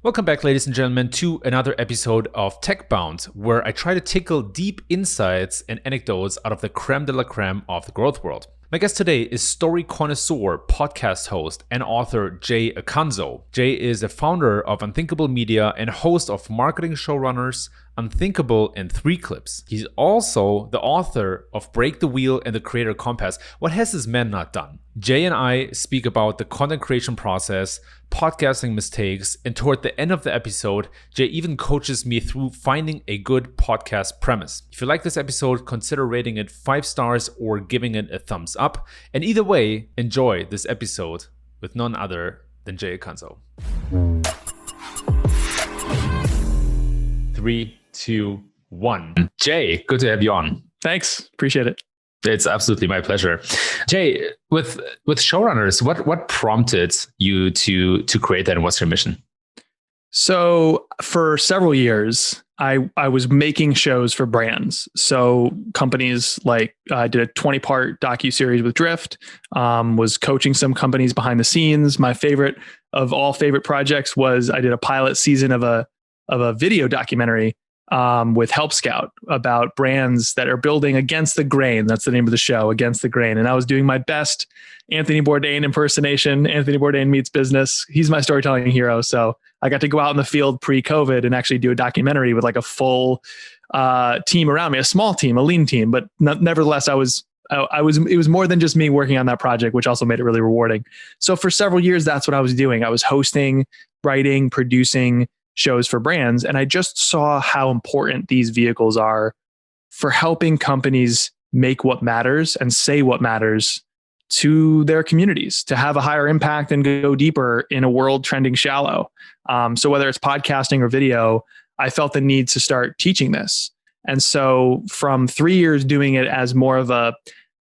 Welcome back, ladies and gentlemen, to another episode of TechBound, where I try to tickle deep insights and anecdotes out of the creme de la creme of the growth world. My guest today is story connoisseur, podcast host, and author Jay Acunzo. Jay is the founder of Unthinkable Media and host of marketing Showrunners, Unthinkable, and 3 Clips. He's also the author of Break the Wheel and the Creator Compass. What has this man not done? Jay and I speak about the content creation process, podcasting mistakes, and toward the end of the episode, Jay even coaches me through finding a good podcast premise. If you like this episode, consider rating it 5 stars or giving it a thumbs up. And either way, enjoy this episode with none other than Jay Acunzo. 3, 2, 1. Jay, good to have you on. Thanks. Appreciate it. It's absolutely my pleasure. Jay, with Showrunners, what prompted you to create that, and what's your mission? So for several years, I was making shows for brands. So companies like I did a 20-part docuseries with Drift, was coaching some companies behind the scenes. My favorite of all favorite projects was I did a pilot season of a video documentary with Help Scout about brands that are building against the grain. That's the name of the show, Against the Grain. And I was doing my best Anthony Bourdain impersonation. Anthony Bourdain meets business. He's my storytelling hero. So I got to go out in the field pre-COVID and actually do a documentary with like a full team around me, a small team, a lean team. But nevertheless, it was more than just me working on that project, which also made it really rewarding. So for several years, that's what I was doing. I was hosting, writing, producing shows for brands. And I just saw how important these vehicles are for helping companies make what matters and say what matters to their communities, to have a higher impact and go deeper in a world trending shallow. So whether it's podcasting or video, I felt the need to start teaching this. And so from 3 years doing it as more of a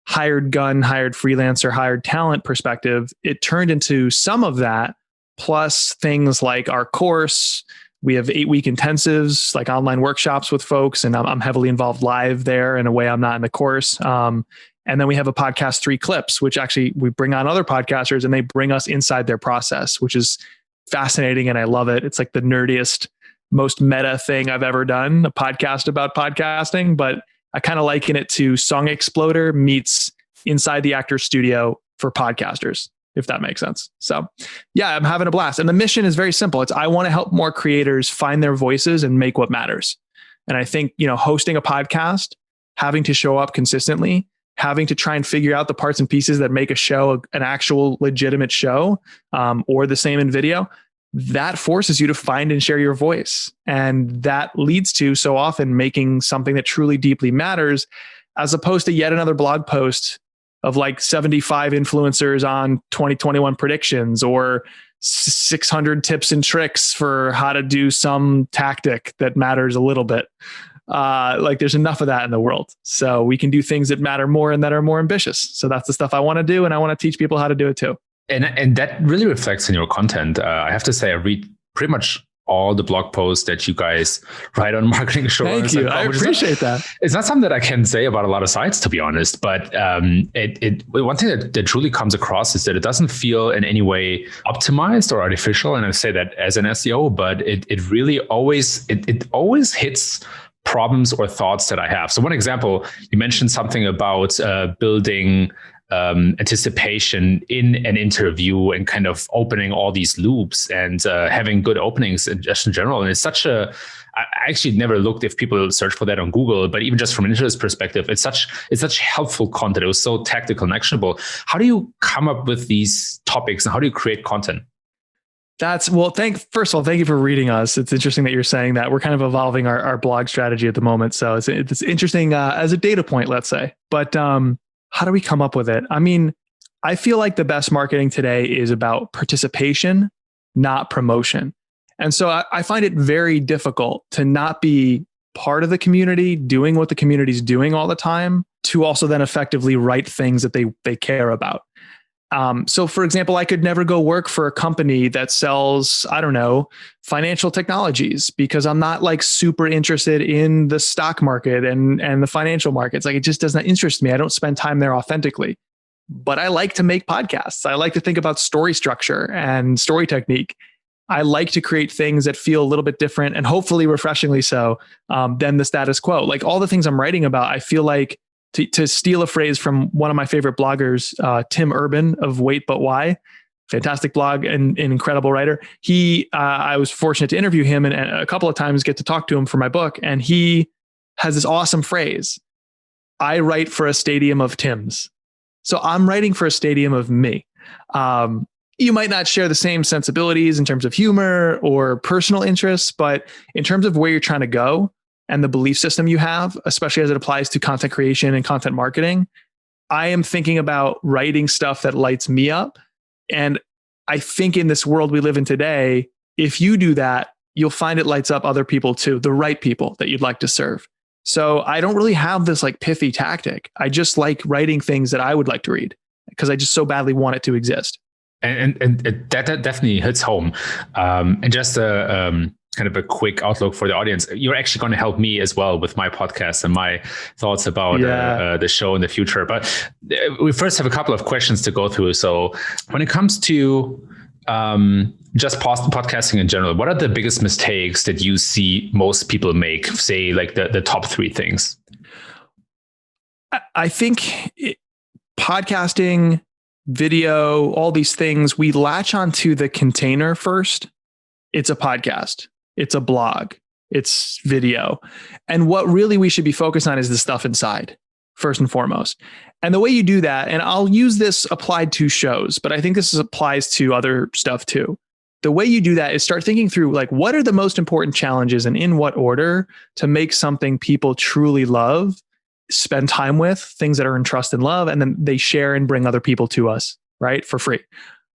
hired gun, hired freelancer, hired talent perspective, it turned into some of that, plus things like our course. We have 8-week intensives, like online workshops with folks, and I'm heavily involved live there in a way I'm not in the course. And then we have a podcast, 3 Clips, which actually we bring on other podcasters and they bring us inside their process, which is fascinating. And I love it. It's like the nerdiest, most meta thing I've ever done, a podcast about podcasting, but I kind of liken it to Song Exploder meets inside the actor's studio for podcasters, if that makes sense. So yeah, I'm having a blast. And the mission is very simple. I want to help more creators find their voices and make what matters. And I think, hosting a podcast, having to show up consistently, having to try and figure out the parts and pieces that make a show an actual legitimate show, or the same in video, that forces you to find and share your voice. And that leads to so often making something that truly deeply matters, as opposed to yet another blog post of like 75 influencers on 2021 predictions or 600 tips and tricks for how to do some tactic that matters a little bit. Like there's enough of that in the world. So we can do things that matter more and that are more ambitious. So that's the stuff I want to do. And I want to teach people how to do it too. And that really reflects in your content. I have to say, I read pretty much all the blog posts that you guys write on marketing Showrunners. Thank you. I appreciate that. It's not something that I can say about a lot of sites, to be honest. But one thing that truly comes across is that it doesn't feel in any way optimized or artificial. And I say that as an SEO, but it really always hits problems or thoughts that I have. So one example, you mentioned something about building anticipation in an interview and kind of opening all these loops and having good openings just in general. And it's I actually never looked if people search for that on Google, but even just from an interest perspective, it's such helpful content. It was so tactical and actionable. How do you come up with these topics and how do you create content? First of all, thank you for reading us. It's interesting that you're saying that. We're kind of evolving our blog strategy at the moment. So it's interesting as a data point, let's say. But how do we come up with it? I mean, I feel like the best marketing today is about participation, not promotion. And so I find it very difficult to not be part of the community, doing what the community is doing all the time, to also then effectively write things that they care about. So for example, I could never go work for a company that sells, I don't know, financial technologies, because I'm not like super interested in the stock market and the financial markets. Like it just doesn't interest me. I don't spend time there authentically, but I like to make podcasts. I like to think about story structure and story technique. I like to create things that feel a little bit different and hopefully refreshingly so than the status quo. Like all the things I'm writing about, I feel like to steal a phrase from one of my favorite bloggers, Tim Urban of Wait But Why, fantastic blog and incredible writer. I was fortunate to interview him and a couple of times get to talk to him for my book. And he has this awesome phrase, I write for a stadium of Tims. So I'm writing for a stadium of me. You might not share the same sensibilities in terms of humor or personal interests, but in terms of where you're trying to go and the belief system you have, especially as it applies to content creation and content marketing, I am thinking about writing stuff that lights me up. And I think in this world we live in today, if you do that, you'll find it lights up other people too, the right people that you'd like to serve. So I don't really have this like pithy tactic. I just like writing things that I would like to read because I just so badly want it to exist. And that definitely hits home. And just kind of a quick outlook for the audience. You're actually going to help me as well with my podcast and my thoughts about the show in the future. But we first have a couple of questions to go through. So when it comes to just podcasting in general, what are the biggest mistakes that you see most people make? Say like the top 3 things. I think podcasting, video, all these things, we latch onto the container first. It's a podcast. It's a blog. It's video. And what really we should be focused on is the stuff inside, first and foremost. And the way you do that, and I'll use this applied to shows, but I think this applies to other stuff too. The way you do that is start thinking through like, what are the most important challenges and in what order to make something people truly love, spend time with, things that are in trust and love, and then they share and bring other people to us, right? For free.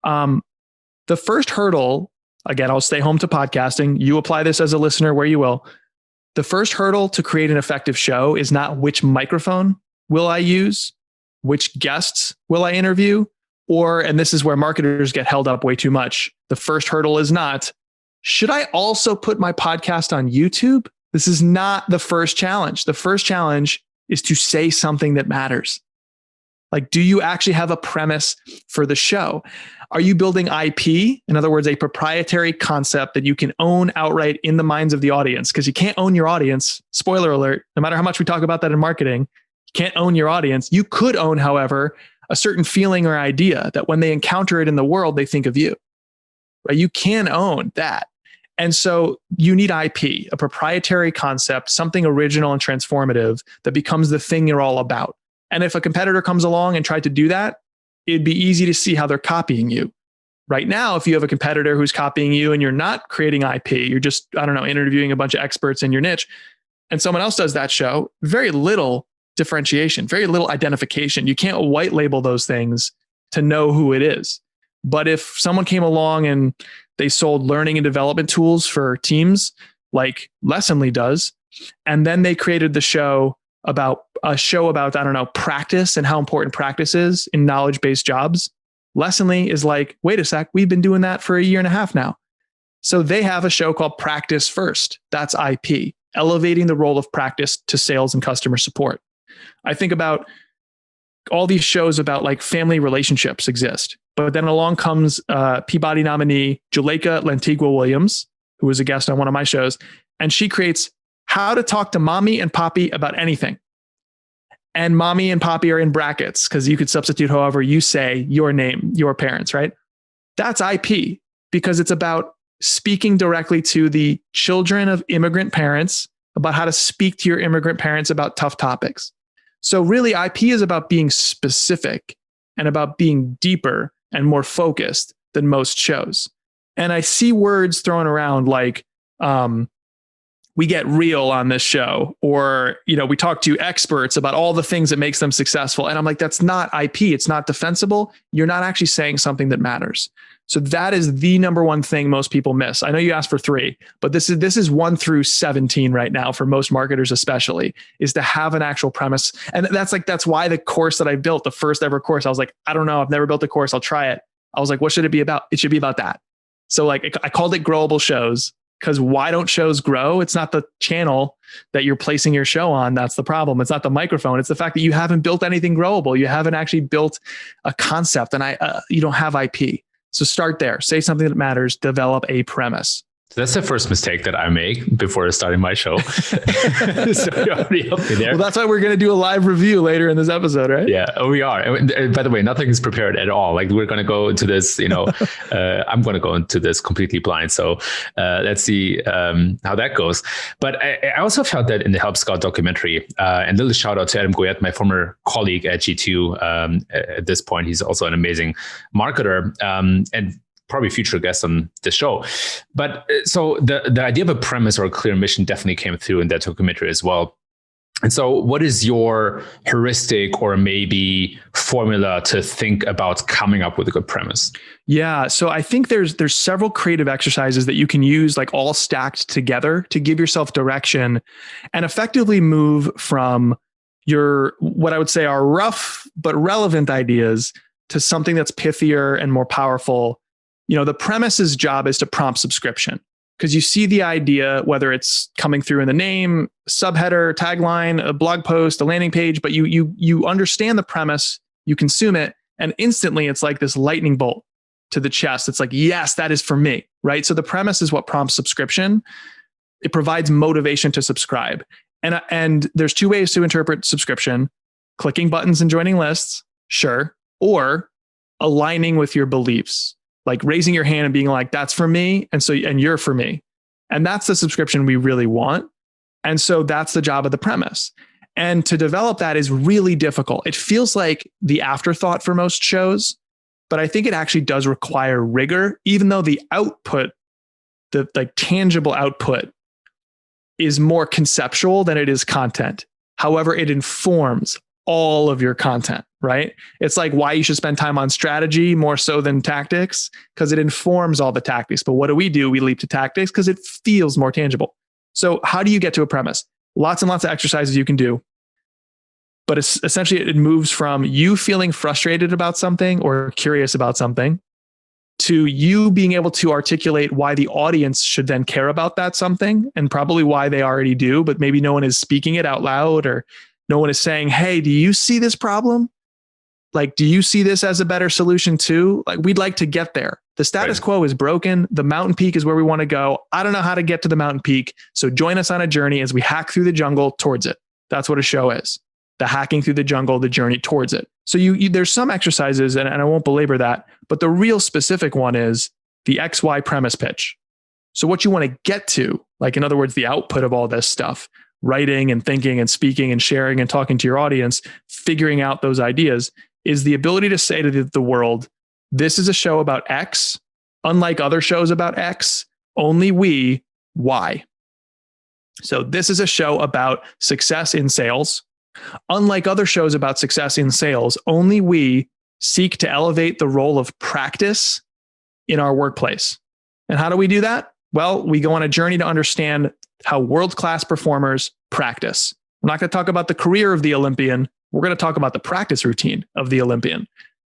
The first hurdle, again, I'll stay home to podcasting. You apply this as a listener where you will. The first hurdle to create an effective show is not which microphone will I use, which guests will I interview, or, and this is where marketers get held up way too much. The first hurdle is not, should I also put my podcast on YouTube? This is not the first challenge. The first challenge is to say something that matters. Like, do you actually have a premise for the show? Are you building IP? In other words, a proprietary concept that you can own outright in the minds of the audience? Because you can't own your audience. Spoiler alert, no matter how much we talk about that in marketing, you can't own your audience. You could own, however, a certain feeling or idea that when they encounter it in the world, they think of you. Right? You can own that. And so you need IP, a proprietary concept, something original and transformative that becomes the thing you're all about. And if a competitor comes along and tried to do that, it'd be easy to see how they're copying you. Right now, if you have a competitor who's copying you and you're not creating IP, you're just, interviewing a bunch of experts in your niche, and someone else does that show, very little differentiation, very little identification. You can't white label those things to know who it is. But if someone came along and they sold learning and development tools for teams like Lessonly does, and then they created a show about, practice and how important practice is in knowledge-based jobs. Lessonly is like, wait a sec, we've been doing that for 1.5 years now. So they have a show called Practice First. That's IP, elevating the role of practice to sales and customer support. I think about all these shows about like family relationships exist. But then along comes Peabody nominee Juleka Lantigua Williams, who was a guest on one of my shows, and she creates how to talk to mommy and poppy about anything. And mommy and poppy are in brackets because you could substitute however you say your name, your parents, right? That's IP because it's about speaking directly to the children of immigrant parents about how to speak to your immigrant parents about tough topics. So really, IP is about being specific and about being deeper and more focused than most shows. And I see words thrown around like, we get real on this show, or, we talk to experts about all the things that makes them successful. And I'm like, that's not IP. It's not defensible. You're not actually saying something that matters. So that is the number one thing most people miss. I know you asked for 3, but this is 1 through 17 right now for most marketers, especially, is to have an actual premise. And that's why the course that I built, the first ever course, I was like, I don't know, I've never built a course. I'll try it. I was like, what should it be about? It should be about that. So like I called it Growable Shows because why don't shows grow? It's not the channel that you're placing your show on. That's the problem. It's not the microphone. It's the fact that you haven't built anything growable. You haven't actually built a concept, and you don't have IP. So start there. Say something that matters. Develop a premise. That's the first mistake that I make before starting my show. So you already helped me there. Well, that's why we're going to do a live review later in this episode, right? Yeah, we are. And by the way, nothing is prepared at all. Like we're going to go into this, I'm going to go into this completely blind. So let's see how that goes. But I also felt that in the Help Scout documentary, and little shout out to Adam Goyette, my former colleague at G2. At this point, he's also an amazing marketer. And probably future guest on the show. But so the idea of a premise or a clear mission definitely came through in that documentary as well. And so what is your heuristic or maybe formula to think about coming up with a good premise? Yeah. So I think there's several creative exercises that you can use, like all stacked together, to give yourself direction and effectively move from your, what I would say are rough but relevant ideas to something that's pithier and more powerful. The premise's job is to prompt subscription, because you see the idea, whether it's coming through in the name, subheader, tagline, a blog post, a landing page, but you understand the premise, you consume it, and instantly it's like this lightning bolt to the chest. It's like, yes, that is for me, right? So the premise is what prompts subscription. It provides motivation to subscribe. And there's two ways to interpret subscription: clicking buttons and joining lists, sure, or aligning with your beliefs. Like raising your hand and being like, that's for me. And you're for me. And that's the subscription we really want. And so that's the job of the premise. And to develop that is really difficult. It feels like the afterthought for most shows, but I think it actually does require rigor, even though the output, the tangible output, is more conceptual than it is content. However, it informs all of your content, right? It's like why you should spend time on strategy more so than tactics, because it informs all the tactics. But what do? We leap to tactics because it feels more tangible. So how do you get to a premise? Lots and lots of exercises you can do. But it's essentially, it moves from you feeling frustrated about something or curious about something to you being able to articulate why the audience should then care about that something, and probably why they already do, but maybe no one is speaking it out loud, or no one is saying, hey, do you see this problem? Like, do you see this as a better solution too? Like, we'd like to get there. The status quo is broken. The mountain peak is where we want to go. I don't know how to get to the mountain peak. So join us on a journey as we hack through the jungle towards it. That's what a show is. The hacking through the jungle, the journey towards it. So there's some exercises, and I won't belabor that, but the real specific one is the XY premise pitch. So what you want to get to, like, in other words, the output of all this stuff, writing and thinking and speaking and sharing and talking to your audience, figuring out those ideas, is the ability to say to the world, this is a show about X, unlike other shows about X, only we, Y. So this is a show about success in sales. Unlike other shows about success in sales, only we seek to elevate the role of practice in our workplace. And how do we do that? Well, we go on a journey to understand how world-class performers practice. We're not going to talk about the career of the Olympian. We're going to talk about the practice routine of the Olympian.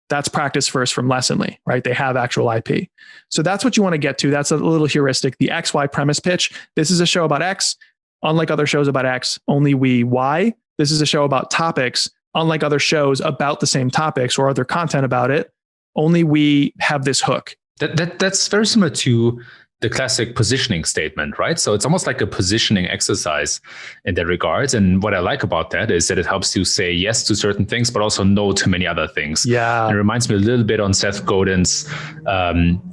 That's Practice First from Lessonly, right? They have actual IP. So that's what you want to get to. That's a little heuristic. The XY premise pitch. This is a show about X. Unlike other shows about X, only we Y. This is a show about topics. Unlike other shows about the same topics or other content about it, only we have this hook. That's very similar to the classic positioning statement, right? So it's almost like a positioning exercise in that regards. And what I like about that is that it helps you say yes to certain things, but also no to many other things. Yeah. And it reminds me a little bit on Seth Godin's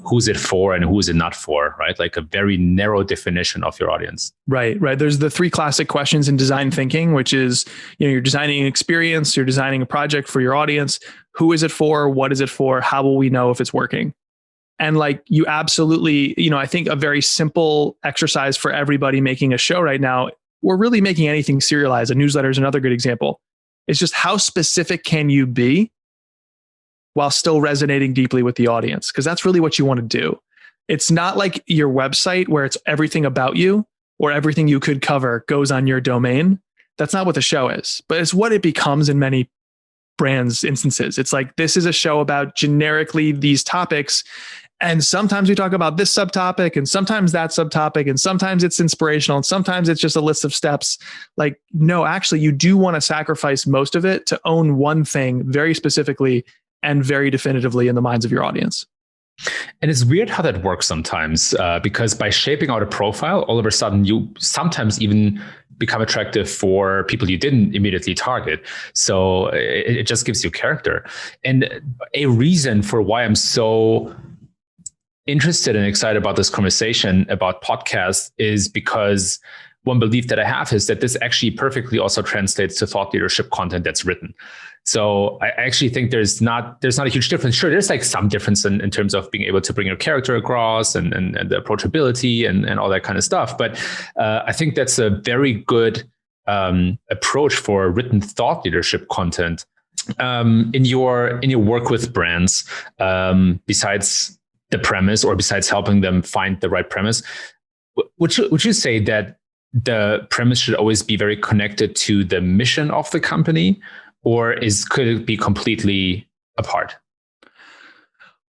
who's it for and who is it not for, right? Like a very narrow definition of your audience. Right. There's the three classic questions in design thinking, which is, you're designing an experience, you're designing a project for your audience. Who is it for? What is it for? How will we know if it's working? And like, you absolutely, I think a very simple exercise for everybody making a show right now, we're really making anything serialized. A newsletter is another good example. It's just how specific can you be while still resonating deeply with the audience? Because that's really what you want to do. It's not like your website where it's everything about you or everything you could cover goes on your domain. That's not what the show is, but it's what it becomes in many brands' instances. It's like, this is a show about generically these topics. And sometimes we talk about this subtopic and sometimes that subtopic, and sometimes it's inspirational and sometimes it's just a list of steps. Like, no, actually, you do want to sacrifice most of it to own one thing very specifically and very definitively in the minds of your audience. And it's weird how that works sometimes, because by shaping out a profile, all of a sudden you sometimes even become attractive for people you didn't immediately target. So it just gives you character. And a reason for why I'm so interested and excited about this conversation about podcasts is because one belief that I have is that this actually perfectly also translates to thought leadership content that's written. So I actually think there's not a huge difference. Sure, there's like some difference in terms of being able to bring your character across and the approachability and all that kind of stuff. But I think that's a very good approach for written thought leadership content. In your work with brands, besides the premise or besides helping them find the right premise, would you say that the premise should always be very connected to the mission of the company, or could it be completely apart?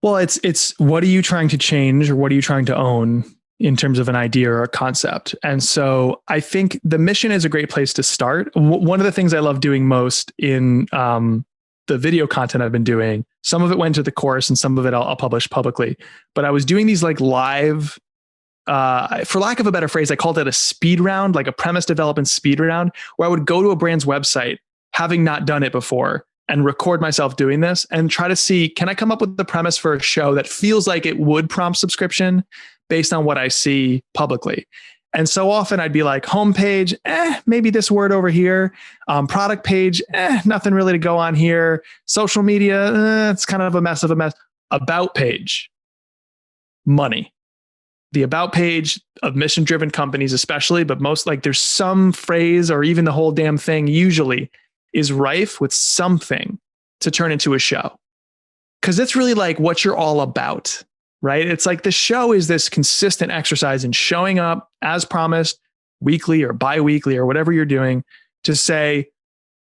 Well, it's what are you trying to change or what are you trying to own in terms of an idea or a concept? And so I think the mission is a great place to start. One of the things I love doing most in the video content I've been doing, some of it went to the course and some of it I'll publish publicly, but I was doing these like live, for lack of a better phrase, I called it a speed round, like a premise development speed round, where I would go to a brand's website, having not done it before, and record myself doing this and try to see, can I come up with the premise for a show that feels like it would prompt subscription based on what I see publicly? And so often I'd be like, homepage, maybe this word over here. Product page, nothing really to go on here. Social media, it's kind of a mess of a mess. About page, money. The about page of mission-driven companies especially, but most, like, there's some phrase or even the whole damn thing usually is rife with something to turn into a show. Because it's really like what you're all about, right? It's like the show is this consistent exercise in showing up as promised weekly or bi-weekly or whatever you're doing to say,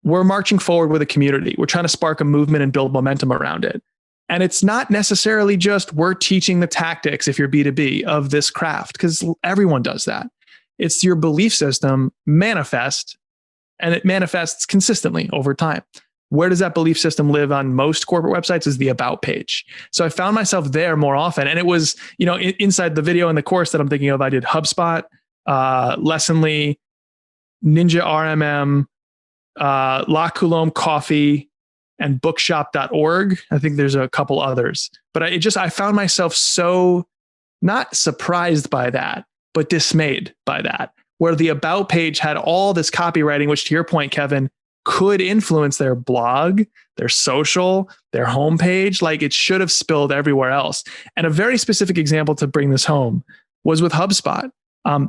we're marching forward with a community. We're trying to spark a movement and build momentum around it. And it's not necessarily just we're teaching the tactics, if you're B2B, of this craft, because everyone does that. It's your belief system manifest, and it manifests consistently over time. Where does that belief system live on most corporate websites is the about page. So I found myself there more often. And it was, inside the video and the course that I'm thinking of, I did HubSpot, Lessonly, Ninja RMM, La Coulombe Coffee, and bookshop.org. I think there's a couple others, but I found myself so not surprised by that, but dismayed by that, where the about page had all this copywriting, which to your point, Kevin, could influence their blog, their social, their homepage. Like it should have spilled everywhere else. And a very specific example to bring this home was with HubSpot.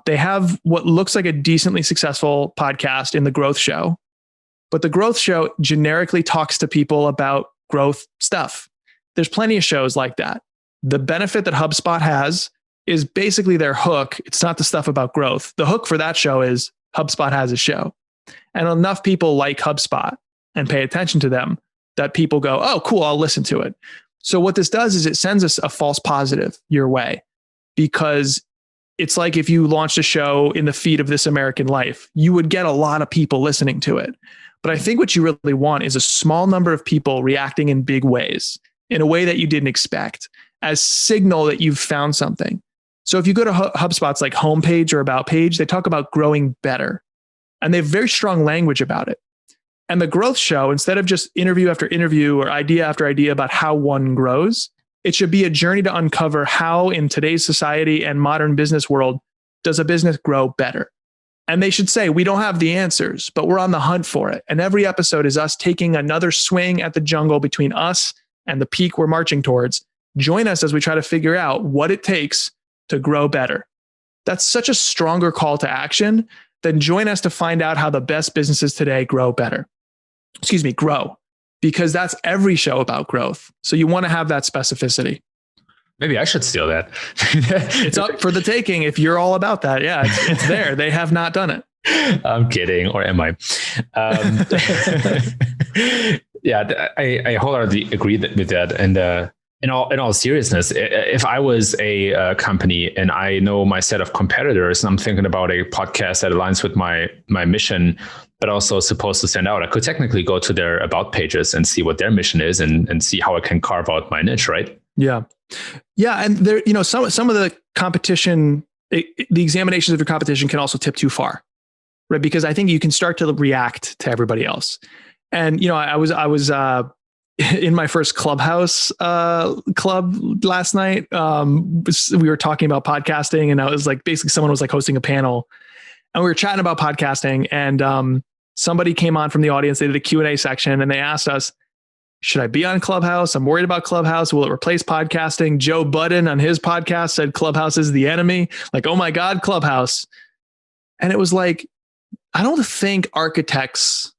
They have what looks like a decently successful podcast in the Growth Show. But the Growth Show generically talks to people about growth stuff. There's plenty of shows like that. The benefit that HubSpot has is basically their hook. It's not the stuff about growth. The hook for that show is HubSpot has a show. And enough people like HubSpot and pay attention to them that people go, oh, cool, I'll listen to it. So what this does is it sends us a false positive your way, because it's like if you launched a show in the feed of This American Life, you would get a lot of people listening to it. But I think what you really want is a small number of people reacting in big ways, in a way that you didn't expect, as signal that you've found something. So if you go to HubSpot's like homepage or about page, they talk about growing better. And they have very strong language about it. And the Growth Show, instead of just interview after interview or idea after idea about how one grows, it should be a journey to uncover how in today's society and modern business world does a business grow better. And they should say, we don't have the answers, but we're on the hunt for it. And every episode is us taking another swing at the jungle between us and the peak we're marching towards. Join us as we try to figure out what it takes to grow better. That's such a stronger call to action than join us to find out how the best businesses today grow better. Grow. Because that's every show about growth. So you want to have that specificity. Maybe I should steal that. It's up for the taking if you're all about that. Yeah, it's there. They have not done it. I'm kidding, or am I? Yeah, I wholeheartedly agree with that. And in all seriousness, if I was a company and I know my set of competitors, and I'm thinking about a podcast that aligns with my mission, but also supposed to stand out, I could technically go to their about pages and see what their mission is and see how I can carve out my niche, right? Yeah. Yeah. And there, some of the competition, the examinations of your competition can also tip too far, right? Because I think you can start to react to everybody else. And, I was in my first Clubhouse club last night. We were talking about podcasting, and I was like, basically someone was like hosting a panel, and we were chatting about podcasting, and somebody came on from the audience. They did a Q&A section, and they asked us, should I be on Clubhouse? I'm worried about Clubhouse. Will it replace podcasting? Joe Budden on his podcast said Clubhouse is the enemy. Like, oh my God, Clubhouse. And it was like, I don't think architects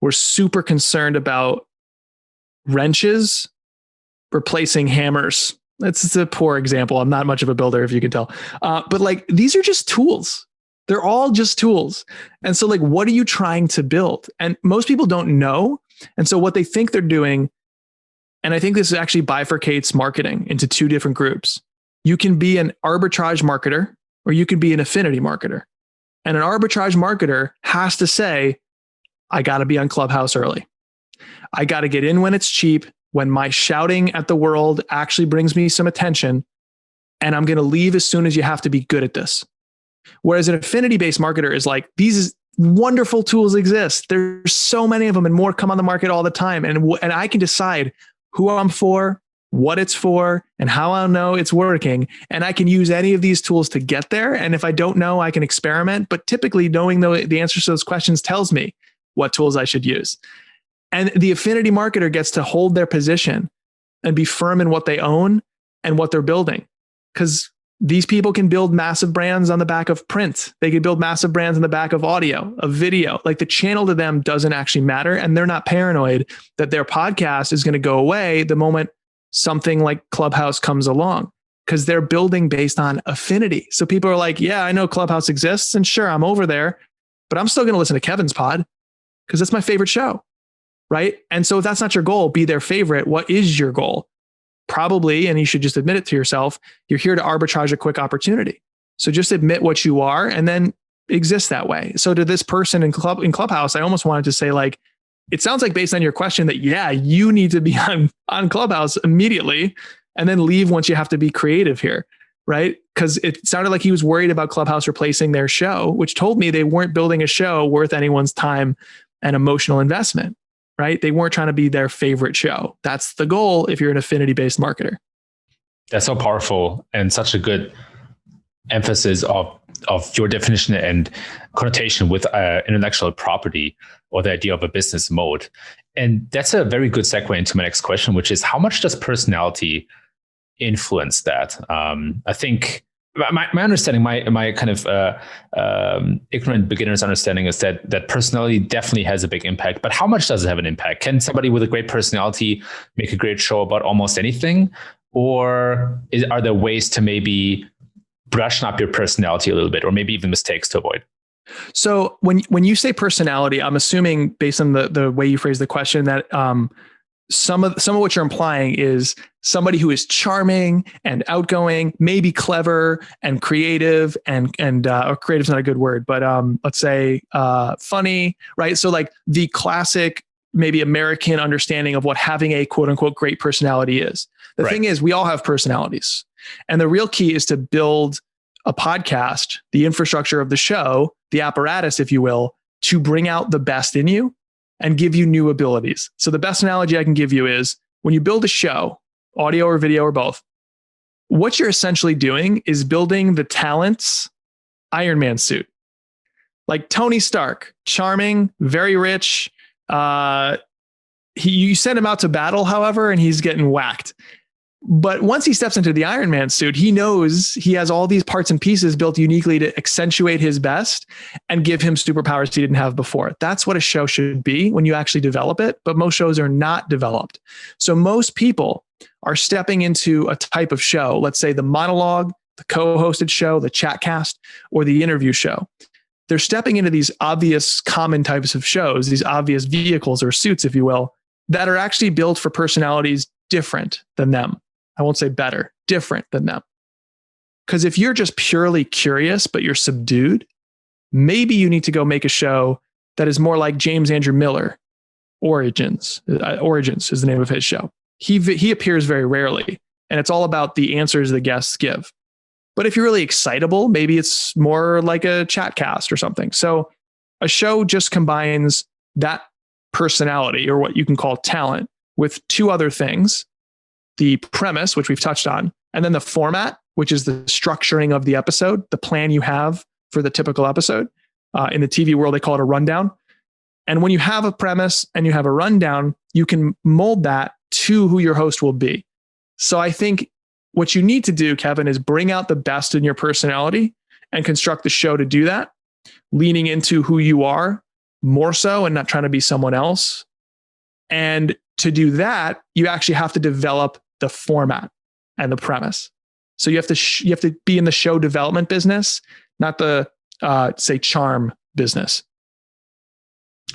were super concerned about wrenches replacing hammers. That's a poor example. I'm not much of a builder, if you can tell. But like, these are just tools. They're all just tools. And so like, what are you trying to build? And most people don't know. And so what they think they're doing, and I think this actually bifurcates marketing into two different groups. You can be an arbitrage marketer, or you can be an affinity marketer. And an arbitrage marketer has to say, I got to be on Clubhouse early. I got to get in when it's cheap, when my shouting at the world actually brings me some attention, and I'm going to leave as soon as you have to be good at this. Whereas an affinity-based marketer is like, these wonderful tools exist. There's so many of them, and more come on the market all the time. And I can decide who I'm for, what it's for, and how I'll know it's working. And I can use any of these tools to get there. And if I don't know, I can experiment. But typically knowing the answers to those questions tells me what tools I should use. And the affinity marketer gets to hold their position and be firm in what they own and what they're building. Because these people can build massive brands on the back of print. They can build massive brands on the back of audio, of video. Like, the channel to them doesn't actually matter. And they're not paranoid that their podcast is going to go away the moment something like Clubhouse comes along, because they're building based on affinity. So people are like, yeah, I know Clubhouse exists, and sure, I'm over there, but I'm still going to listen to Kevin's pod because that's my favorite show. Right. And so if that's not your goal, be their favorite. What is your goal? Probably, and you should just admit it to yourself, you're here to arbitrage a quick opportunity. So just admit what you are and then exist that way. So to this person in Clubhouse, I almost wanted to say, like, it sounds like, based on your question, that, yeah, you need to be on Clubhouse immediately and then leave once you have to be creative here. Right. Because it sounded like he was worried about Clubhouse replacing their show, which told me they weren't building a show worth anyone's time and emotional investment. Right? They weren't trying to be their favorite show. That's the goal if you're an affinity-based marketer. That's so powerful, and such a good emphasis of your definition and connotation with intellectual property, or the idea of a business mode. And that's a very good segue into my next question, which is, how much does personality influence that? I think my understanding, my kind of ignorant beginner's understanding is that personality definitely has a big impact. But how much does it have an impact? Can somebody with a great personality make a great show about almost anything? Or are there ways to maybe brush up your personality a little bit, or maybe even mistakes to avoid? So when you say personality, I'm assuming, based on the way you phrase the question, that some of what you're implying is somebody who is charming and outgoing, maybe clever and creative, and or creative's not a good word, but let's say funny, right? So like the classic, maybe American understanding of what having a quote unquote great personality is. The thing is, we all have personalities, and the real key is to build a podcast, the infrastructure of the show, the apparatus, if you will, to bring out the best in you and give you new abilities. So the best analogy I can give you is, when you build a show, audio or video or both, what you're essentially doing is building the talent's Iron Man suit. Like Tony Stark, charming, very rich. You send him out to battle, however, and he's getting whacked. But once he steps into the Iron Man suit, he knows he has all these parts and pieces built uniquely to accentuate his best and give him superpowers he didn't have before. That's what a show should be when you actually develop it. But most shows are not developed. So most people are stepping into a type of show, let's say the monologue, the co-hosted show, the chat cast, or the interview show. They're stepping into these obvious common types of shows, these obvious vehicles or suits, if you will, that are actually built for personalities different than them. I won't say better, different than them. Because if you're just purely curious, but you're subdued, maybe you need to go make a show that is more like James Andrew Miller. Origins is the name of his show. He appears very rarely, and it's all about the answers the guests give. But if you're really excitable, maybe it's more like a chat cast or something. So a show just combines that personality, or what you can call talent, with two other things: the premise, which we've touched on, and then the format, which is the structuring of the episode, the plan you have for the typical episode. In the TV world, they call it a rundown. And when you have a premise and you have a rundown, you can mold that to who your host will be. So I think what you need to do, Kevin, is bring out the best in your personality and construct the show to do that, leaning into who you are more so and not trying to be someone else. And to do that, you actually have to develop the format and the premise. So you have to be in the show development business, not the say charm business.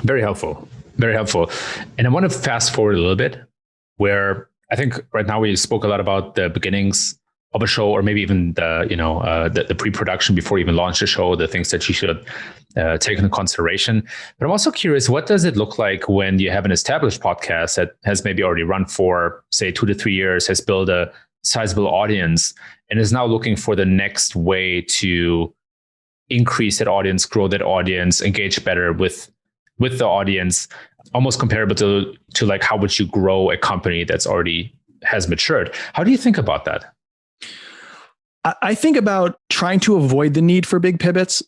Very helpful. Very helpful. And I want to fast forward a little bit, where I think right now we spoke a lot about the beginnings of a show, or maybe even the pre-production before you even launch the show, the things that you should take into consideration. But I'm also curious, what does it look like when you have an established podcast that has maybe already run for, say, 2 to 3 years, has built a sizable audience, and is now looking for the next way to increase that audience, grow that audience, engage better with the audience, almost comparable to like how would you grow a company that's already has matured? How do you think about that? I think about trying to avoid the need for big pivots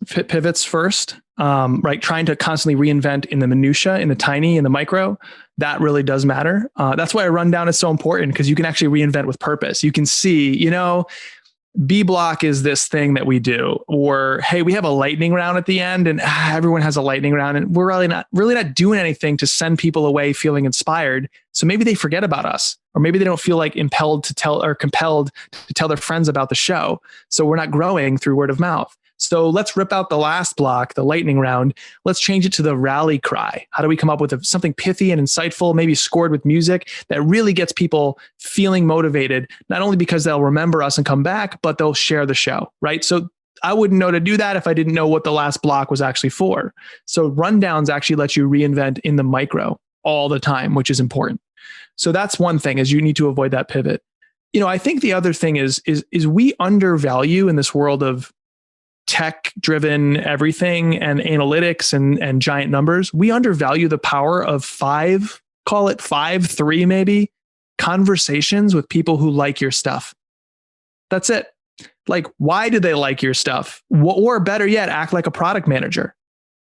first, right? Trying to constantly reinvent in the minutia, in the tiny, in the micro. That really does matter. That's why a rundown is so important, because you can actually reinvent with purpose. You can see, B block is this thing that we do, or, hey, we have a lightning round at the end, and everyone has a lightning round, and we're really not doing anything to send people away feeling inspired. So maybe they forget about us, or maybe they don't feel like compelled to tell their friends about the show. So we're not growing through word of mouth. So let's rip out the last block, the lightning round. Let's change it to the rally cry. How do we come up with something pithy and insightful, maybe scored with music that really gets people feeling motivated, not only because they'll remember us and come back, but they'll share the show, right? So I wouldn't know to do that if I didn't know what the last block was actually for. So rundowns actually let you reinvent in the micro all the time, which is important. So that's one thing, is you need to avoid that pivot. I think the other thing is we undervalue in this world of tech-driven everything and analytics and giant numbers. We undervalue the power of 3 maybe, conversations with people who like your stuff. That's it. Like, why do they like your stuff? Or better yet, act like a product manager.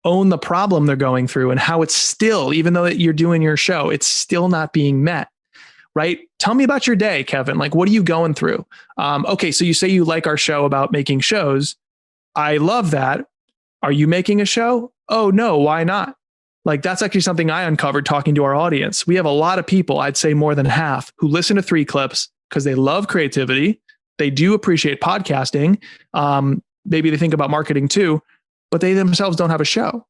Own the problem they're going through and how it's still, even though you're doing your show, it's still not being met. Right? Tell me about your day, Kevin. Like, what are you going through? Okay, so you say you like our show about making shows. I love that. Are you making a show? Oh, no, why not? Like, that's actually something I uncovered talking to our audience. We have a lot of people, I'd say more than half, who listen to 3 clips because they love creativity. They do appreciate podcasting. Maybe they think about marketing too, but they themselves don't have a show.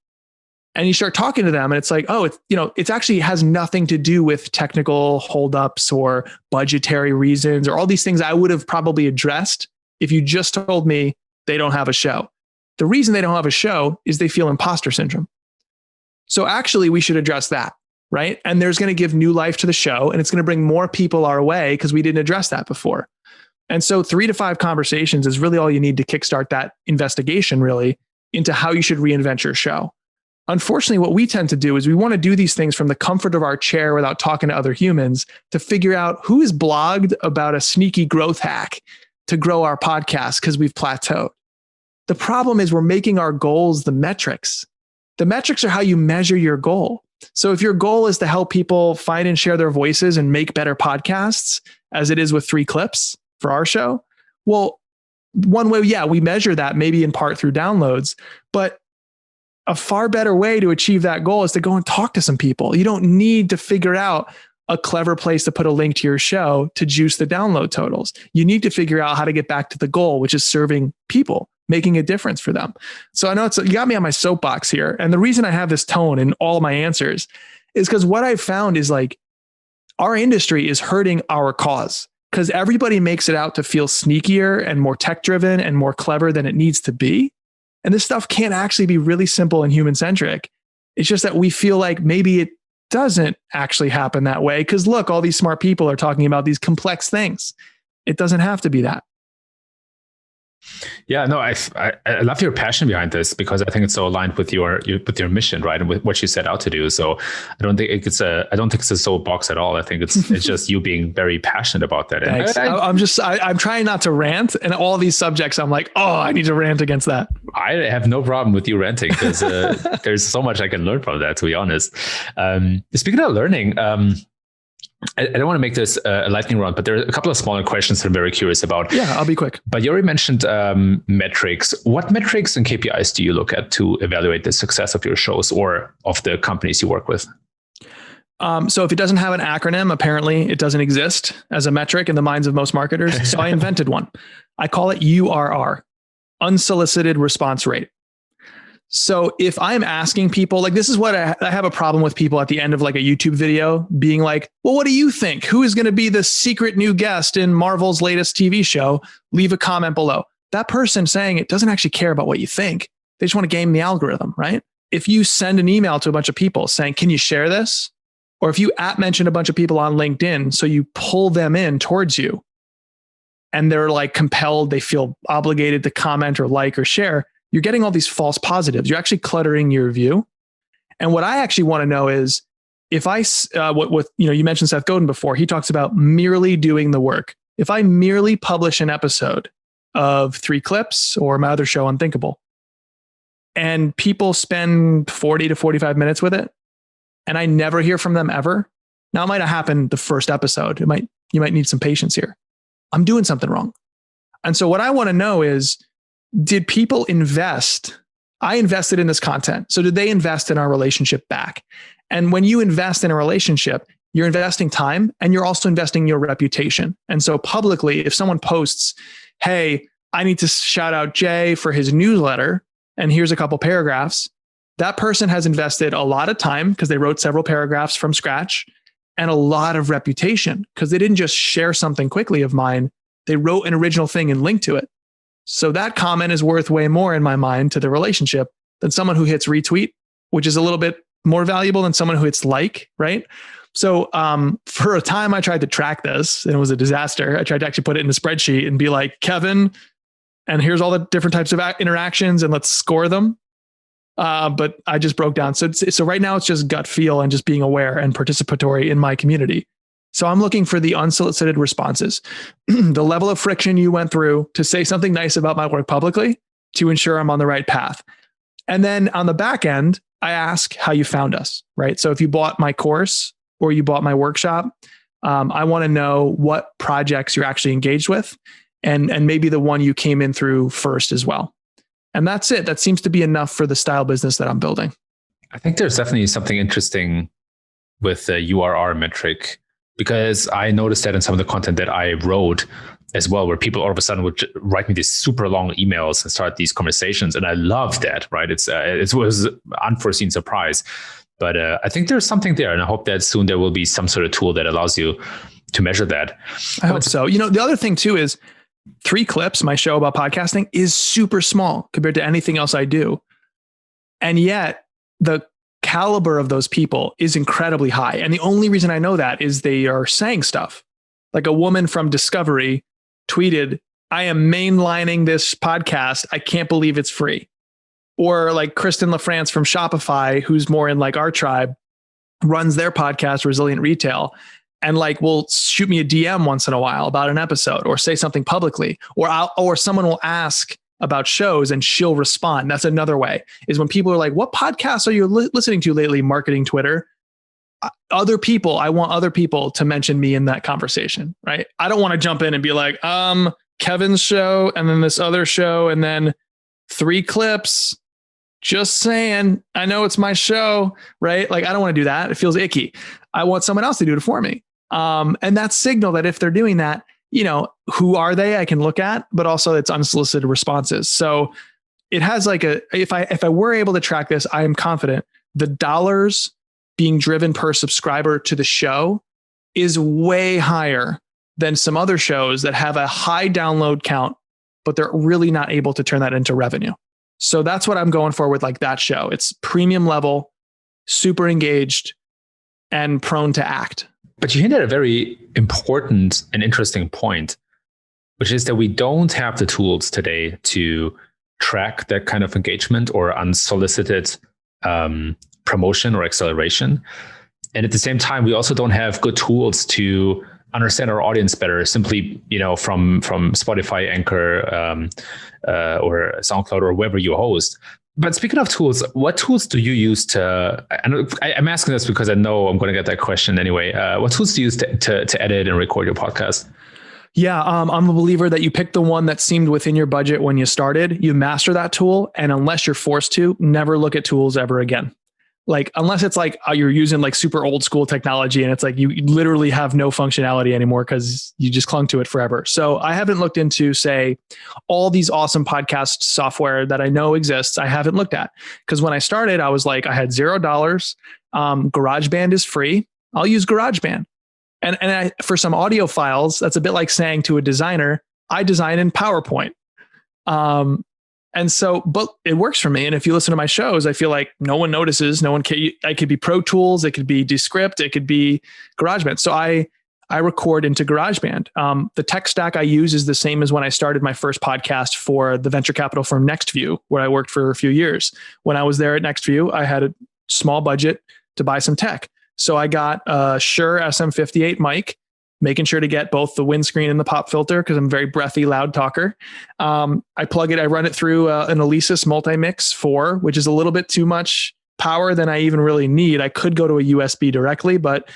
And you start talking to them and it's like, oh, it's actually has nothing to do with technical holdups or budgetary reasons or all these things I would have probably addressed if you just told me they don't have a show. The reason they don't have a show is they feel imposter syndrome. So actually we should address that, right? And there's going to give new life to the show, and it's going to bring more people our way because we didn't address that before. And so 3 to 5 conversations is really all you need to kickstart that investigation really into how you should reinvent your show. Unfortunately, what we tend to do is we want to do these things from the comfort of our chair without talking to other humans to figure out who has blogged about a sneaky growth hack to grow our podcast because we've plateaued. The problem is we're making our goals the metrics. The metrics are how you measure your goal. So if your goal is to help people find and share their voices and make better podcasts, as it is with 3 clips for our show, well, one way, yeah, we measure that maybe in part through downloads, but a far better way to achieve that goal is to go and talk to some people. You don't need to figure out a clever place to put a link to your show to juice the download totals. You need to figure out how to get back to the goal, which is serving people, making a difference for them. So I know you got me on my soapbox here. And the reason I have this tone in all my answers is because what I've found is like our industry is hurting our cause because everybody makes it out to feel sneakier and more tech driven and more clever than it needs to be. And this stuff can't actually be really simple and human centric. It's just that we feel like maybe it doesn't actually happen that way. Because look, all these smart people are talking about these complex things. It doesn't have to be that. Yeah, no, I love your passion behind this, because I think it's so aligned with your mission, right, and with what you set out to do. So I don't think it's a soapbox at all. I think it's just you being very passionate about that. Thanks. I'm trying not to rant, and all these subjects, I'm like, oh, I need to rant against that. I have no problem with you ranting, because there's so much I can learn from that, to be honest. Speaking of learning, I don't want to make this a lightning round, but there are a couple of smaller questions that I'm very curious about. Yeah, I'll be quick. But you already mentioned metrics. What metrics and KPIs do you look at to evaluate the success of your shows or of the companies you work with? So if it doesn't have an acronym, apparently it doesn't exist as a metric in the minds of most marketers. So I invented one. I call it URR, unsolicited response rate. So if I'm asking people, like, this is what I have a problem with people at the end of like a YouTube video being like, well, what do you think? Who is going to be the secret new guest in Marvel's latest TV show? Leave a comment below. That person saying it doesn't actually care about what you think. They just want to game the algorithm, right? If you send an email to a bunch of people saying, can you share this? Or if you mention a bunch of people on LinkedIn, so you pull them in towards you and they're like compelled, they feel obligated to comment or like or share, you're getting all these false positives. You're actually cluttering your view. And what I actually want to know is if you mentioned Seth Godin before, he talks about merely doing the work. If I merely publish an episode of 3 clips or my other show, Unthinkable, and people spend 40 to 45 minutes with it, and I never hear from them ever. Now, it might not happen the first episode. You might need some patience here. I'm doing something wrong. And so what I want to know is, did people invest? I invested in this content. So did they invest in our relationship back? And when you invest in a relationship, you're investing time and you're also investing your reputation. And so publicly, if someone posts, hey, I need to shout out Jay for his newsletter, and here's a couple paragraphs, that person has invested a lot of time because they wrote several paragraphs from scratch, and a lot of reputation because they didn't just share something quickly of mine. They wrote an original thing and linked to it. So that comment is worth way more in my mind to the relationship than someone who hits retweet, which is a little bit more valuable than someone who hits like, right? So for a time I tried to track this and it was a disaster. I tried to actually put it in a spreadsheet and be like, Kevin, and here's all the different types of interactions and let's score them. But I just broke down. So right now it's just gut feel and just being aware and participatory in my community. So I'm looking for the unsolicited responses, the level of friction you went through to say something nice about my work publicly to ensure I'm on the right path. And then on the back end, I ask how you found us, right? So if you bought my course or you bought my workshop, I want to know what projects you're actually engaged with and maybe the one you came in through first as well. And that's it. That seems to be enough for the style business that I'm building. I think there's definitely something interesting with the URR metric, because I noticed that in some of the content that I wrote as well, where people all of a sudden would write me these super long emails and start these conversations. And I love that, right? It was an unforeseen surprise. But I think there's something there. And I hope that soon there will be some sort of tool that allows you to measure that. I hope so. The other thing too is 3 clips, my show about podcasting, is super small compared to anything else I do. And yet the caliber of those people is incredibly high. And the only reason I know that is they are saying stuff. Like a woman from Discovery tweeted, I am mainlining this podcast. I can't believe it's free. Or like Kristen LaFrance from Shopify, who's more in like our tribe, runs their podcast, Resilient Retail, and like will shoot me a DM once in a while about an episode or say something publicly, or someone will ask about shows and she'll respond. That's another way, is when people are like, what podcasts are you listening to lately? Marketing Twitter. I want other people to mention me in that conversation, right? I don't want to jump in and be like, Kevin's show and then this other show and then 3 clips. Just saying, I know it's my show, right? Like, I don't want to do that. It feels icky. I want someone else to do it for me. And that signal that if they're doing that, who are they? I can look at, but also it's unsolicited responses. So it has like if I were able to track this, I am confident the dollars being driven per subscriber to the show is way higher than some other shows that have a high download count, but they're really not able to turn that into revenue. So that's what I'm going for with like that show. It's premium level, super engaged, and prone to act. But you hinted at a very important and interesting point, which is that we don't have the tools today to track that kind of engagement or unsolicited promotion or acceleration. And at the same time, we also don't have good tools to understand our audience better, simply, from Spotify, Anchor, or SoundCloud, or wherever you host. But speaking of tools, what tools do you use to, I'm asking this because I know I'm going to get that question anyway. What tools do you use to edit and record your podcast? Yeah, I'm a believer that you pick the one that seemed within your budget when you started, you master that tool. And unless you're forced to, never look at tools ever again. Like, unless it's like you're using like super old school technology and it's like you literally have no functionality anymore because you just clung to it forever. So I haven't looked into, say, all these awesome podcast software that I know exists. I haven't looked at, because when I started, I was like, I had $0. GarageBand is free. I'll use GarageBand. And for some audio files, that's a bit like saying to a designer, I design in PowerPoint. And so, but it works for me. And if you listen to my shows, I feel like no one notices. No one can. I could be Pro Tools. It could be Descript. It could be GarageBand. So I record into GarageBand. The tech stack I use is the same as when I started my first podcast for the venture capital firm NextView, where I worked for a few years. When I was there at NextView, I had a small budget to buy some tech. So I got a Shure SM58 mic, making sure to get both the windscreen and the pop filter because I'm a very breathy, loud talker. I plug it, I run it through an Alesis Multimix 4, which is a little bit too much power than I even really need. I could go to a USB directly, but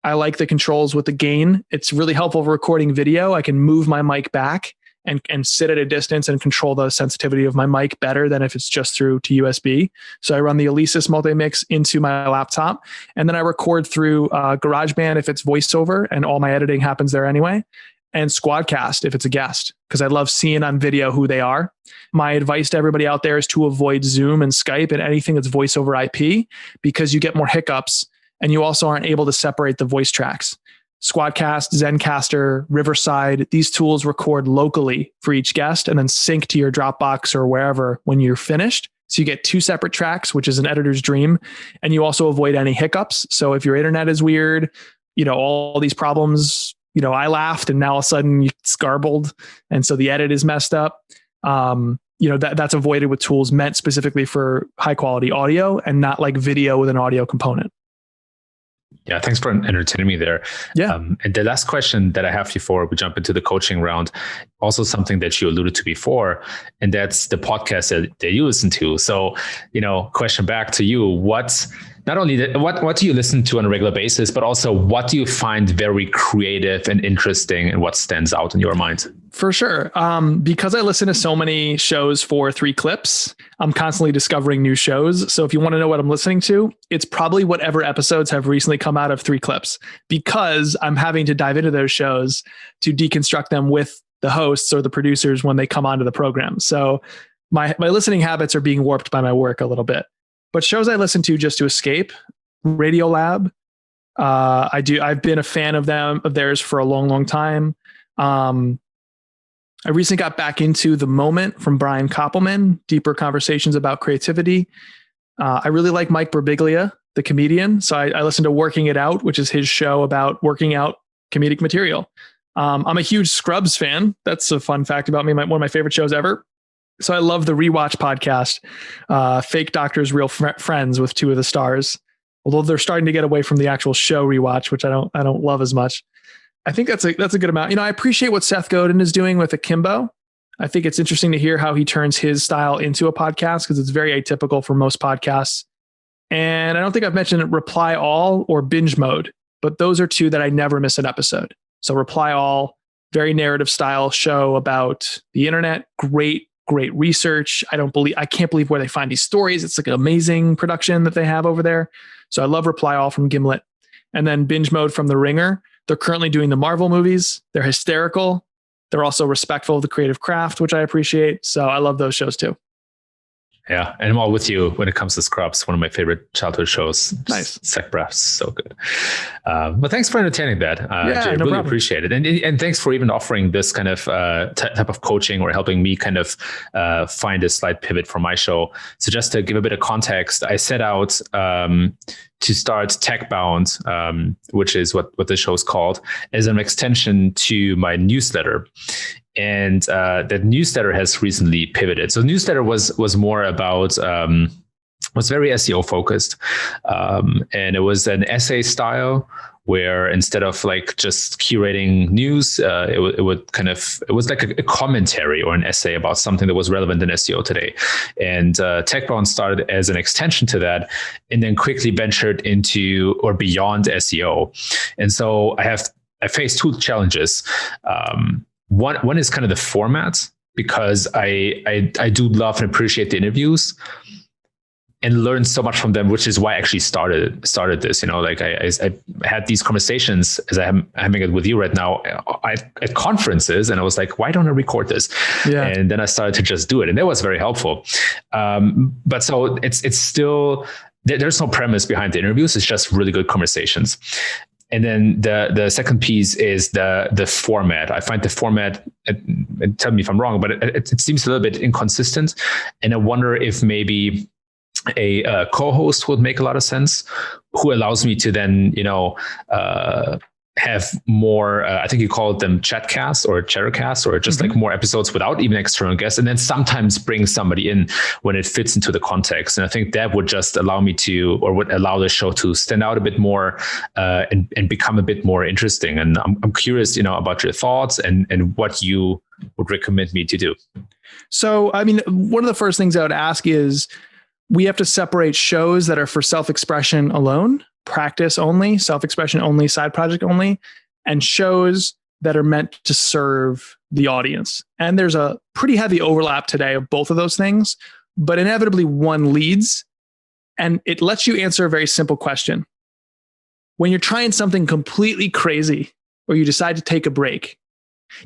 I like the controls with the gain. It's really helpful for recording video. I can move my mic back and sit at a distance and control the sensitivity of my mic better than if it's just through to USB. So I run the Alesis Multimix into my laptop, and then I record through GarageBand if it's voiceover, and all my editing happens there anyway, and Squadcast if it's a guest, because I love seeing on video who they are. My advice to everybody out there is to avoid Zoom and Skype and anything that's voice over IP, because you get more hiccups and you also aren't able to separate the voice tracks. Squadcast, Zencaster, Riverside, these tools record locally for each guest and then sync to your Dropbox or wherever when you're finished. So you get 2 separate tracks, which is an editor's dream. And you also avoid any hiccups. So if your internet is weird, all these problems, I laughed and now all of a sudden it's garbled. And so the edit is messed up. That's avoided with tools meant specifically for high quality audio and not like video with an audio component. Yeah, thanks for entertaining me there. Yeah. And the last question that I have before we jump into the coaching round, also something that you alluded to before, and that's the podcast that you listen to. So, question back to you: what do you listen to on a regular basis, but also what do you find very creative and interesting, and what stands out in your mind? For sure. Because I listen to so many shows for 3 clips, I'm constantly discovering new shows. So if you want to know what I'm listening to, it's probably whatever episodes have recently come out of 3 clips, because I'm having to dive into those shows to deconstruct them with the hosts or the producers when they come onto the program. So my listening habits are being warped by my work a little bit. But shows I listen to just to escape: Radiolab. I've been a fan of theirs for a long, long time. I recently got back into The Moment from Brian Koppelman, deeper conversations about creativity. I really like Mike Birbiglia, the comedian. So I listened to Working It Out, which is his show about working out comedic material. I'm a huge Scrubs fan. That's a fun fact about me. One of my favorite shows ever. So I love the Rewatch podcast, Fake Doctors, Real Friends, with 2 of the stars. Although they're starting to get away from the actual show Rewatch, which I don't love as much. I think that's a good amount. I appreciate what Seth Godin is doing with Akimbo. I think it's interesting to hear how he turns his style into a podcast, because it's very atypical for most podcasts. And I don't think I've mentioned Reply All or Binge Mode, but those are 2 that I never miss an episode. So Reply All, very narrative style show about the internet. Great research. I can't believe where they find these stories. It's like an amazing production that they have over there. So I love Reply All from Gimlet. And then Binge Mode from The Ringer. They're currently doing the Marvel movies. They're hysterical. They're also respectful of the creative craft, which I appreciate. So I love those shows too. Yeah, and I'm all with you when it comes to Scrubs, one of my favorite childhood shows. Nice. Zach Braff's so good. But thanks for entertaining that. I really appreciate it. And thanks for even offering this kind of type of coaching, or helping me kind of find a slight pivot for my show. So just to give a bit of context, I set out to start TechBound, which is what the show's called, as an extension to my newsletter. And that newsletter has recently pivoted. So newsletter was more about was very SEO focused, and it was an essay style where instead of like just curating news, it was like a commentary or an essay about something that was relevant in SEO today. And TechBound started as an extension to that, and then quickly ventured into or beyond SEO. And so I faced two challenges. One is kind of the format, because I do love and appreciate the interviews and learn so much from them, which is why I actually started this. Like I had these conversations as I'm having it with you right now at conferences, and I was like, why don't I record this? Yeah. And then I started to just do it, and that was very helpful. But so it's still, there's no premise behind the interviews. It's just really good conversations. And then the second piece is the format. I find the format, and tell me if I'm wrong, but it seems a little bit inconsistent. And I wonder if maybe a co-host would make a lot of sense, who allows me to then, have more, I think you call them chatcasts or chattercasts, or just like more episodes without even external guests, and then sometimes bring somebody in when it fits into the context. And I think that would just allow me to, or would allow the show to stand out a bit more, and become a bit more interesting. And I'm curious, about your thoughts and what you would recommend me to do. So, I mean, one of the first things I would ask is, we have to separate shows that are for self-expression alone, practice only, self-expression only, side project only, and shows that are meant to serve the audience. And there's a pretty heavy overlap today of both of those things, but inevitably one leads, and it lets you answer a very simple question. When you're trying something completely crazy, or you decide to take a break,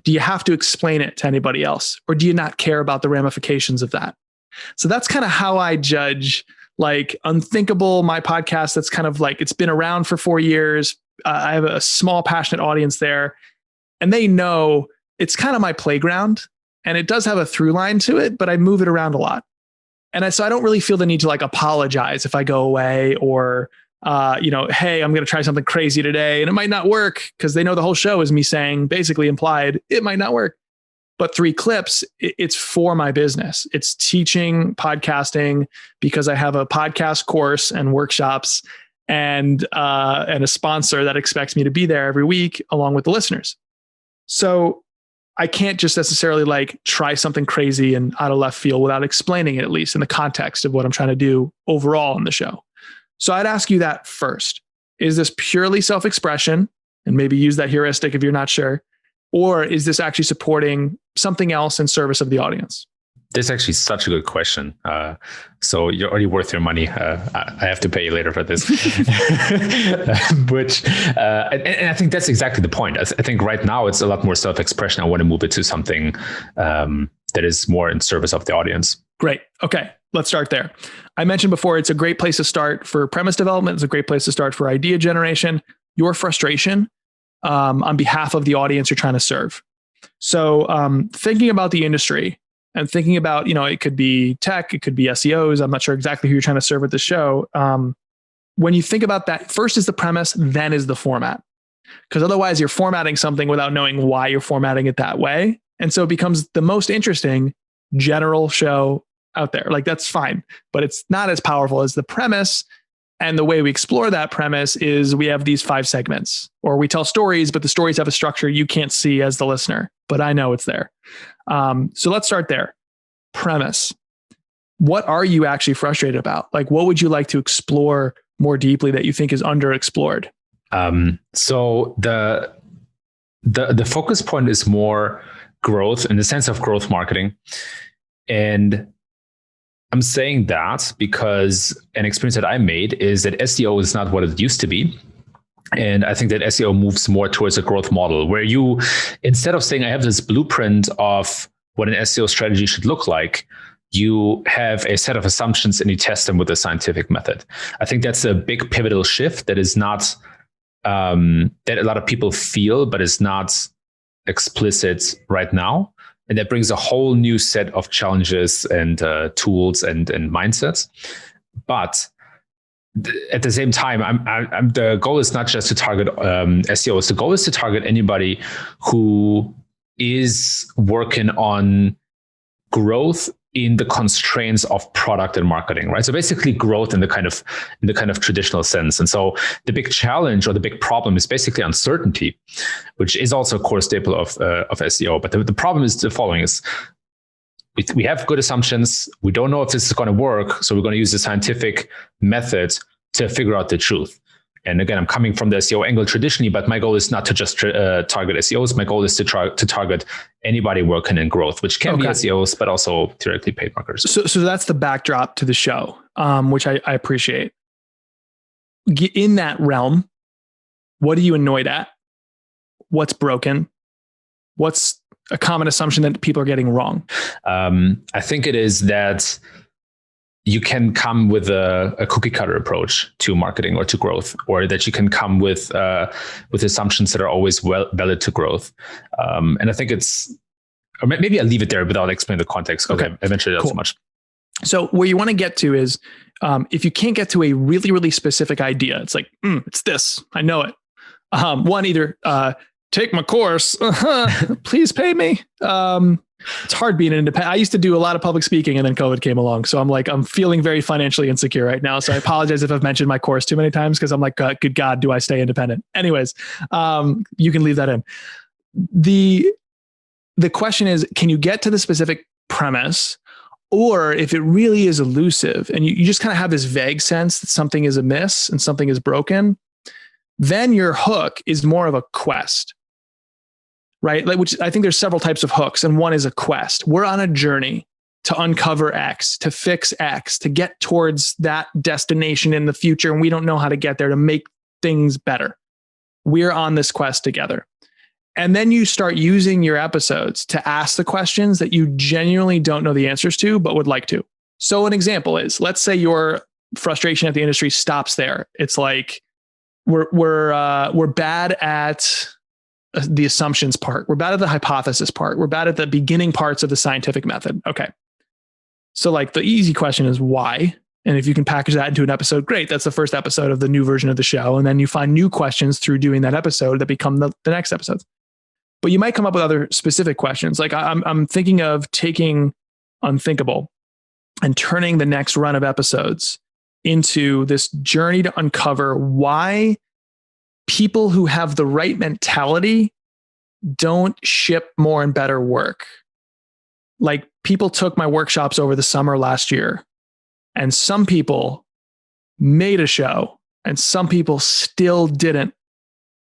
do you have to explain it to anybody else? Or do you not care about the ramifications of that? So that's kind of how I judge like Unthinkable, my podcast. That's kind of like, it's been around for 4 years. I have a small, passionate audience there, and they know it's kind of my playground, and it does have a through line to it, but I move it around a lot. And so I don't really feel the need to like apologize if I go away, or, hey, I'm going to try something crazy today and it might not work, because they know the whole show is me saying, basically implied, it might not work. But 3 clips, it's for my business. It's teaching podcasting, because I have a podcast course and workshops and a sponsor that expects me to be there every week along with the listeners. So I can't just necessarily like try something crazy and out of left field without explaining it, at least in the context of what I'm trying to do overall in the show. So I'd ask you that first. Is this purely self-expression? And maybe use that heuristic if you're not sure. Or is this actually supporting something else in service of the audience? This is actually such a good question. So you're already worth your money. I have to pay you later for this. And I think that's exactly the point. I think right now it's a lot more self-expression. I want to move it to something that is more in service of the audience. Great. Okay, let's start there. I mentioned before, it's a great place to start for premise development. It's a great place to start for idea generation. Your frustration on behalf of the audience you're trying to serve. So thinking about the industry and thinking about, it could be tech, it could be SEOs. I'm not sure exactly who you're trying to serve at the show. When you think about that, first is the premise, then is the format. Because otherwise you're formatting something without knowing why you're formatting it that way. And so it becomes the most interesting general show out there. Like, that's fine, but it's not as powerful as the premise. And the way we explore that premise is we have these 5 segments, or we tell stories, but the stories have a structure you can't see as the listener, but I know it's there. So let's start there. Premise. What are you actually frustrated about? Like, what would you like to explore more deeply that you think is underexplored? So the focus point is more growth, in the sense of growth marketing. And I'm saying that because an experience that I made is that SEO is not what it used to be. And I think that SEO moves more towards a growth model, where you, instead of saying I have this blueprint of what an SEO strategy should look like, you have a set of assumptions and you test them with a scientific method. I think that's a big pivotal shift that is not, that a lot of people feel, but is not explicit right now. And that brings a whole new set of challenges and tools and mindsets. But at the same time, the goal is not just to target SEOs. The goal is to target anybody who is working on growth in the constraints of product and marketing, right? So basically growth in the kind of traditional sense. And so the big challenge or the big problem is basically uncertainty, which is also a core staple of SEO. But the problem is the following: is we have good assumptions. We don't know if this is going to work. So we're going to use the scientific method to figure out the truth. And again, I'm coming from the SEO angle traditionally, but my goal is not to just target SEOs. My goal is to target anybody working in growth, which can be SEOs, but also theoretically paid marketers. So that's the backdrop to the show, which I appreciate. In that realm, what are you annoyed at? What's broken? What's a common assumption that people are getting wrong? I think it is that you can come with a cookie cutter approach to marketing or to growth, or that you can come with assumptions that are always valid to growth. And I think or maybe I'll leave it there without explaining the context, because I mentioned that so much. So where you want to get to is, if you can't get to a really, really specific idea, it's like, it's this, I know it. One, either take my course, please pay me. It's hard being independent. I used to do a lot of public speaking, and then COVID came along. So I'm feeling very financially insecure right now. So I apologize if I've mentioned my course too many times, because I'm like, good God, do I stay independent? Anyways, you can leave that in. The question is, can you get to the specific premise? Or if it really is elusive and you just kind of have this vague sense that something is amiss and something is broken, then your hook is more of a quest. Right? Like, which I think there's several types of hooks, and one is a quest. We're on a journey to uncover X, to fix X, to get towards that destination in the future. And we don't know how to get there, to make things better. We're on this quest together. And then you start using your episodes to ask the questions that you genuinely don't know the answers to, but would like to. So an example is, let's say your frustration at the industry stops there. It's like, we're bad at the assumptions part. We're bad at the hypothesis part. We're bad at the beginning parts of the scientific method. Okay. So like the easy question is why? And if you can package that into an episode, great. That's the first episode of the new version of the show. And then you find new questions through doing that episode that become the next episodes. But you might come up with other specific questions. Like I'm thinking of taking unthinkable and turning the next run of episodes into this journey to uncover why people who have the right mentality don't ship more and better work. Like, people took my workshops over the summer last year, and some people made a show and some people still didn't.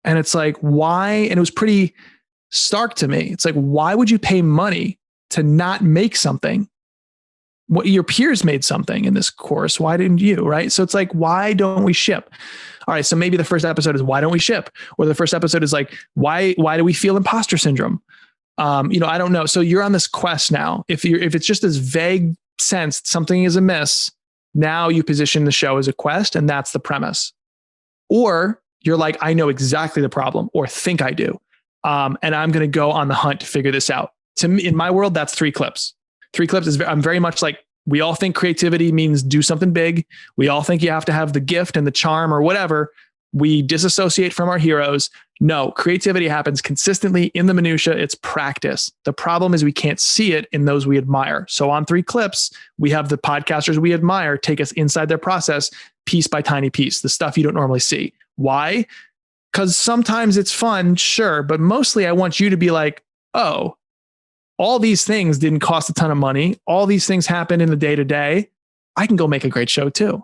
And it's like, why? And it was pretty stark to me. It's like, why would you pay money to not make something? What, your peers made something in this course. Why didn't you? Right? So it's like, why don't we ship? All right. So maybe the first episode is, why don't we ship? Or the first episode is like, why do we feel imposter syndrome? I don't know. So you're on this quest now. If it's just this vague sense something is amiss, now you position the show as a quest, and that's the premise. Or you're like, I know exactly the problem, or think I do. And I'm going to go on the hunt to figure this out. To me, in my world, that's 3 clips. 3 clips is, I'm very much like, we all think creativity means do something big. We all think you have to have the gift and the charm or whatever. We disassociate from our heroes. No, creativity happens consistently in the minutia. It's practice. The problem is we can't see it in those we admire. So on 3 clips, we have the podcasters we admire take us inside their process, piece by tiny piece, the stuff you don't normally see. Why? Because sometimes it's fun, sure, but mostly I want you to be like, oh, all these things didn't cost a ton of money. All these things happen in the day-to-day. I can go make a great show too.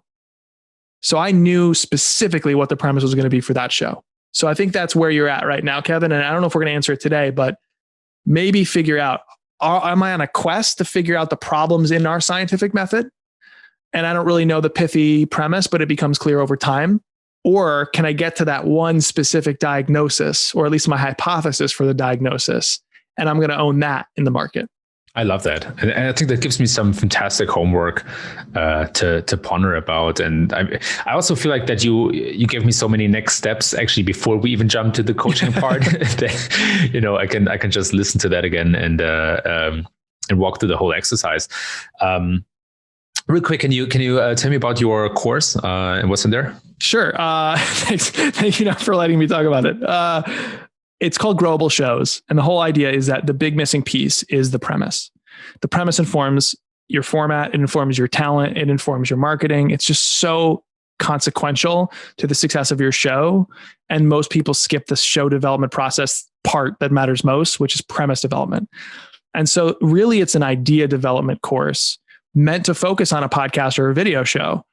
So I knew specifically what the premise was going to be for that show. So I think that's where you're at right now, Kevin. And I don't know if we're going to answer it today, but maybe figure out, am I on a quest to figure out the problems in our scientific method? And I don't really know the pithy premise, but it becomes clear over time. Or can I get to that one specific diagnosis, or at least my hypothesis for the diagnosis? And I'm going to own that in the market. I love that. And I think that gives me some fantastic homework to ponder about. And I also feel like that you gave me so many next steps actually before we even jump to the coaching part that, I can just listen to that again and walk through the whole exercise. Real quick, can you tell me about your course and what's in there? Sure. Thanks. Thank you for letting me talk about it. it's called Growable Shows. And the whole idea is that the big missing piece is the premise. The premise informs your format, it informs your talent, it informs your marketing. It's just so consequential to the success of your show. And most people skip the show development process part that matters most, which is premise development. And so really it's an idea development course meant to focus on a podcast or a video show.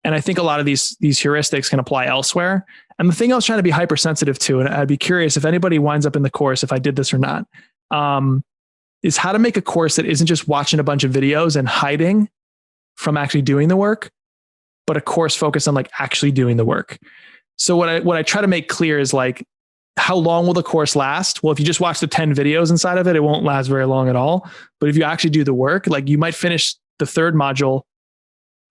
And I think a lot of these heuristics can apply elsewhere. And the thing I was trying to be hypersensitive to, and I'd be curious if anybody winds up in the course, if I did this or not, is how to make a course that isn't just watching a bunch of videos and hiding from actually doing the work, but a course focused on like actually doing the work. So what I try to make clear is like, how long will the course last? Well, if you just watch the 10 videos inside of it, it won't last very long at all. But if you actually do the work, like you might finish the third module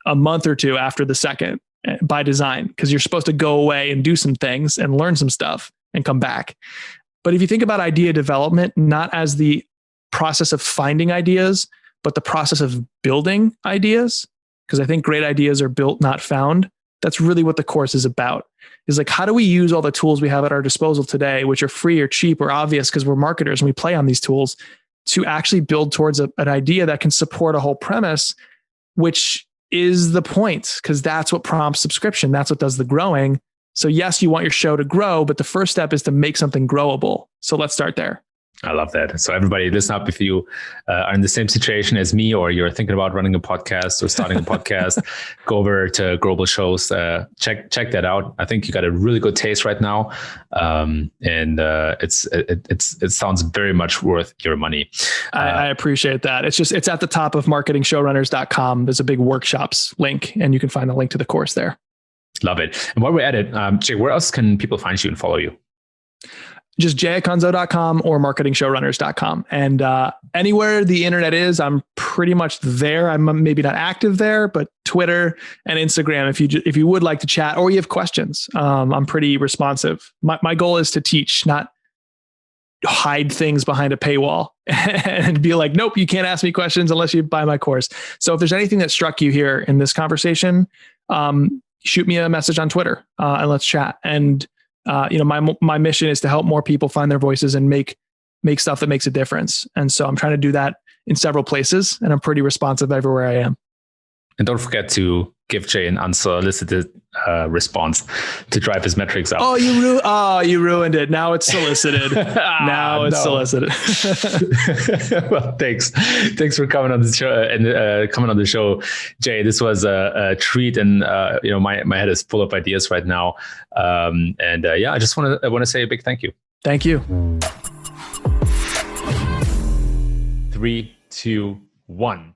a month or two after the second by design, because you're supposed to go away and do some things and learn some stuff and come back. But if you think about idea development, not as the process of finding ideas, but the process of building ideas, because I think great ideas are built, not found. That's really what the course is about. Is like, how do we use all the tools we have at our disposal today, which are free or cheap or obvious because we're marketers and we play on these tools, to actually build towards an idea that can support a whole premise, which is the point, because that's what prompts subscription. That's what does the growing. So yes, you want your show to grow, but the first step is to make something growable. So let's start there. I love that. So everybody listen up, if you are in the same situation as me, or you're thinking about running a podcast or starting a podcast, go over to Growable Shows, check that out. I think you got a really good taste right now. And it sounds very much worth your money. I appreciate that. It's at the top of marketingshowrunners.com. There's a big workshops link, and you can find the link to the course there. Love it. And while we're at it, Jay, where else can people find you and follow you? Just jacunzo.com or marketingshowrunners.com. And anywhere the internet is, I'm pretty much there. I'm maybe not active there, but Twitter and Instagram, if you would like to chat or you have questions, I'm pretty responsive. My goal is to teach, not hide things behind a paywall and be like, nope, you can't ask me questions unless you buy my course. So if there's anything that struck you here in this conversation, shoot me a message on Twitter and let's chat. And my mission is to help more people find their voices and make stuff that makes a difference. And so I'm trying to do that in several places, and I'm pretty responsive everywhere I am. And don't forget to give Jay an unsolicited response to drive his metrics up. Oh, you ruined it. Now it's solicited. Solicited. Well, thanks for coming on the show and coming on the show, Jay. This was a treat, and my head is full of ideas right now. I just want to say a big thank you. Thank you. 3, 2, 1.